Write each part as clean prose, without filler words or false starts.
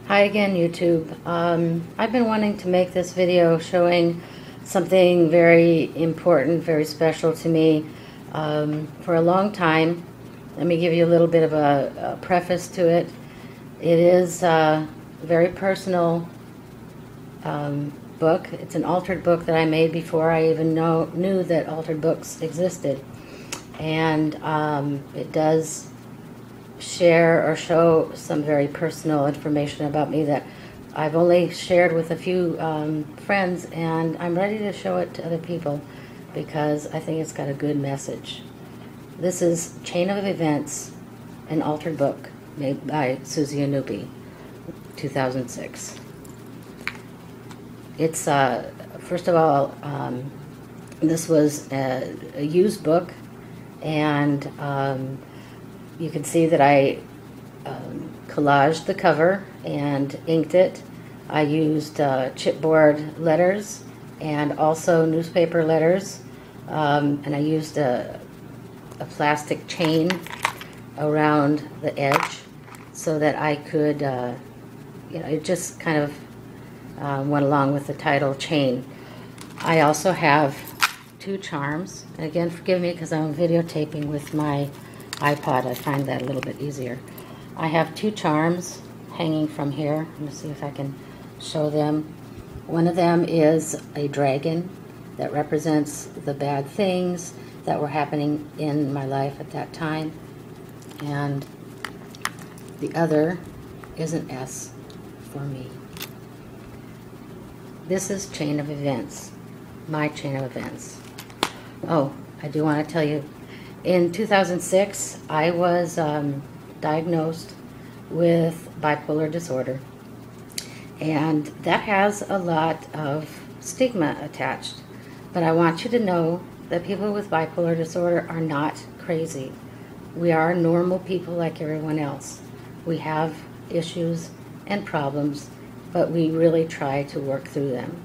Hi again, YouTube. I've been wanting to make this video showing something very important, very special to me for a long time. Let me give you a little bit of a preface to it. It is a very personal book. It's an altered book that I made before I even knew that altered books existed. And it does share or show some very personal information about me that I've only shared with a few friends, and I'm ready to show it to other people because I think it's got a good message. This is Chain of Events, an altered book made by Susie Anupi, 2006. It's, first of all, this was a used book, and you can see that I collaged the cover and inked it. I used chipboard letters and also newspaper letters, and I used a plastic chain around the edge so that I could, it just kind of went along with the title, Chain. I also have two charms, and again, forgive me because I'm videotaping with my iPod. I find that a little bit easier. I have two charms hanging from here. Let me see if I can show them. One of them is a dragon that represents the bad things that were happening in my life at that time, and the other is an S for me. This is Chain of Events, my chain of events. Oh, I do want to tell you, in 2006, I was diagnosed with bipolar disorder, and that has a lot of stigma attached. But I want you to know that people with bipolar disorder are not crazy. We are normal people like everyone else. We have issues and problems, but we really try to work through them.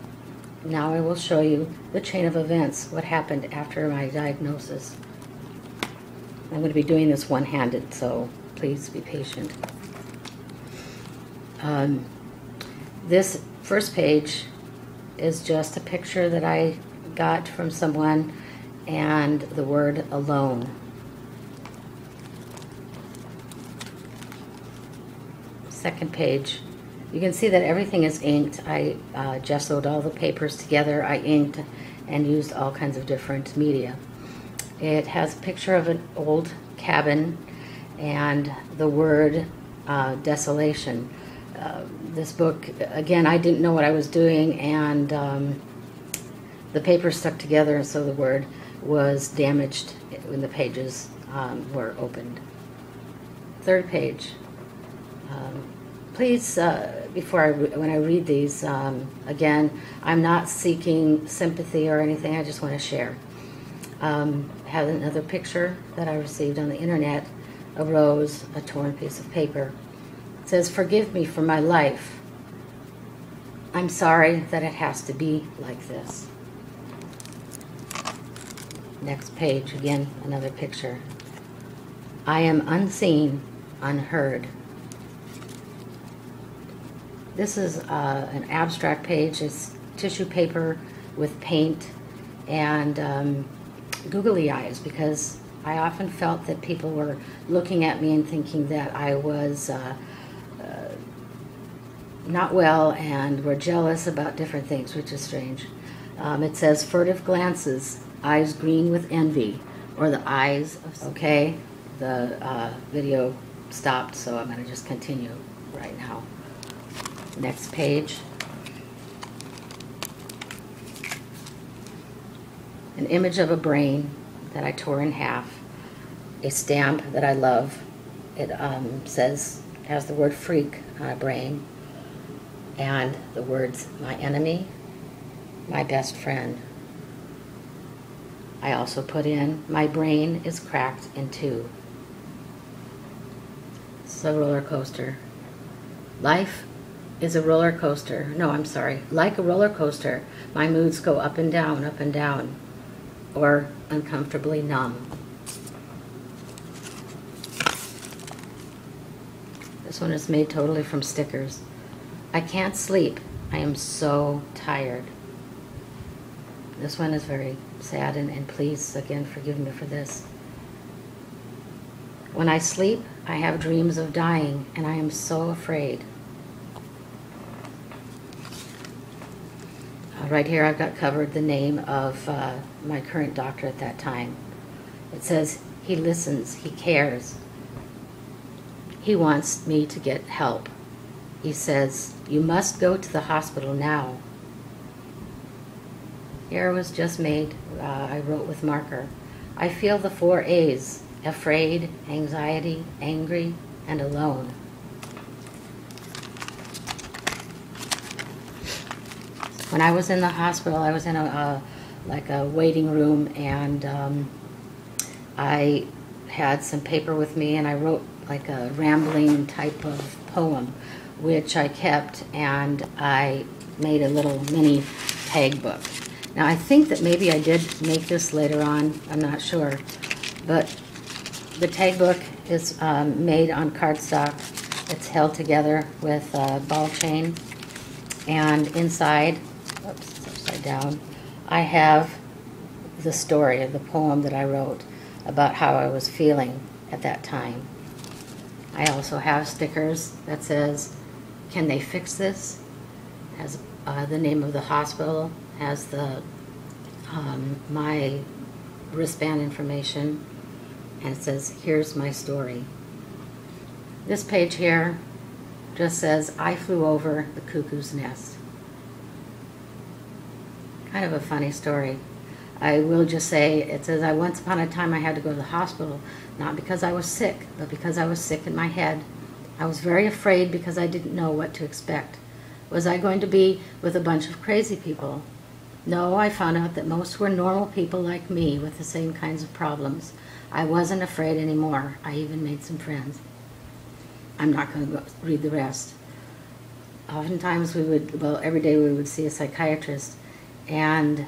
Now I will show you the chain of events, what happened after my diagnosis. I'm going to be doing this one-handed, so please be patient. This first page is just a picture that I got from someone and the word alone. Second page, you can see that everything is inked. I gessoed all the papers together. I inked and used all kinds of different media. It has a picture of an old cabin and the word desolation. This book, again, I didn't know what I was doing, and the paper stuck together, and so the word was damaged when the pages were opened. Third page. Please, when I read these, again, I'm not seeking sympathy or anything. I just want to share. Have another picture that I received on the internet, a rose, a torn piece of paper. It says, "Forgive me for my life. I'm sorry that it has to be like this." Next page, again, another picture. "I am unseen, unheard." This is an abstract page. It's tissue paper with paint and googly eyes, because I often felt that people were looking at me and thinking that I was not well and were jealous about different things, which is strange. It says, "Furtive glances, eyes green with envy," or the eyes of... Okay, the video stopped, so I'm going to just continue right now. Next page. An image of a brain that I tore in half. A stamp that I love. It has the word freak on a brain, and the words my enemy, my best friend. I also put in my brain is cracked in two. It's a roller coaster. Life is a roller coaster. No, I'm sorry. Like a roller coaster, my moods go up and down, or uncomfortably numb. This one is made totally from stickers. I can't sleep. I am so tired. This one is very sad, and please, again, forgive me for this. When I sleep, I have dreams of dying, and I am so afraid. Right here I've got covered the name of my current doctor at that time. It says, he listens, he cares. He wants me to get help. He says, you must go to the hospital now. Here was just made, I wrote with marker. I feel the 4 A's, afraid, anxiety, angry, and alone. When I was in the hospital, I was in a waiting room, and I had some paper with me, and I wrote like a rambling type of poem, which I kept, and I made a little mini tag book. Now I think that maybe I did make this later on, I'm not sure, but the tag book is made on cardstock. It's held together with a ball chain, and inside, oops, it's upside down, I have the story of the poem that I wrote about how I was feeling at that time. I also have stickers that says, can they fix this? Has the name of the hospital, has the my wristband information, and it says, here's my story. This page here just says, I flew over the cuckoo's nest. Kind of a funny story. I will just say, it says, once upon a time I had to go to the hospital, not because I was sick, but because I was sick in my head. I was very afraid because I didn't know what to expect. Was I going to be with a bunch of crazy people? No, I found out that most were normal people like me with the same kinds of problems. I wasn't afraid anymore. I even made some friends. I'm not going to read the rest. Oftentimes we would, well, every day we would see a psychiatrist, and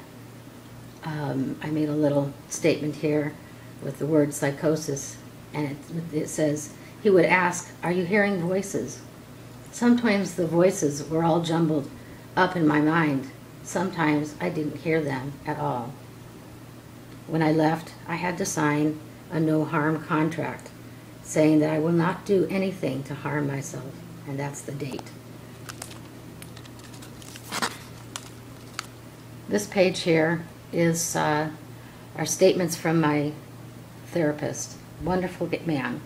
I made a little statement here with the word psychosis, and it says, he would ask, are you hearing voices? Sometimes the voices were all jumbled up in my mind. Sometimes I didn't hear them at all. When I left, I had to sign a no-harm contract saying that I will not do anything to harm myself, and that's the date. This page here is are statements from my therapist. Wonderful man.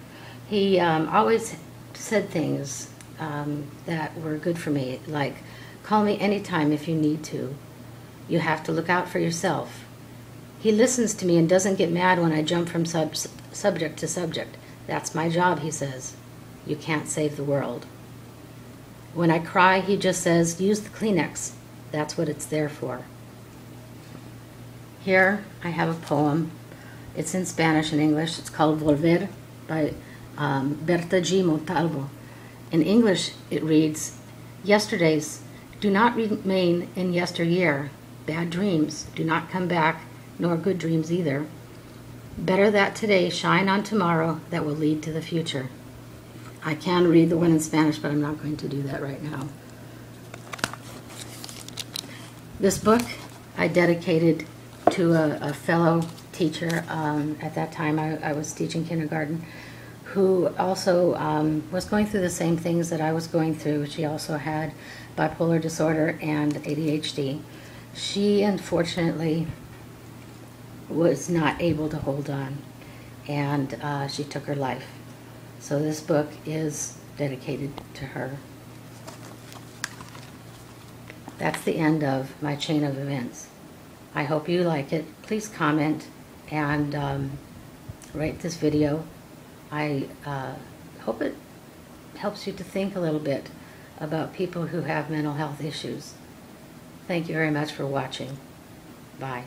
He always said things that were good for me, like, call me anytime if you need to. You have to look out for yourself. He listens to me and doesn't get mad when I jump from subject to subject. That's my job, he says. You can't save the world. When I cry, he just says, use the Kleenex. That's what it's there for. Here I have a poem. It's in Spanish and English. It's called Volver by Berta G. Montalvo. In English, it reads, yesterdays do not remain in yesteryear. Bad dreams do not come back, nor good dreams either. Better that today shine on tomorrow that will lead to the future. I can read the one in Spanish, but I'm not going to do that right now. This book I dedicated to a fellow teacher. At that time I was teaching kindergarten, who also was going through the same things that I was going through. She also had bipolar disorder and ADHD. She unfortunately was not able to hold on, and she took her life. So this book is dedicated to her. That's the end of my chain of events. I hope you like it. Please comment and rate this video. I hope it helps you to think a little bit about people who have mental health issues. Thank you very much for watching. Bye.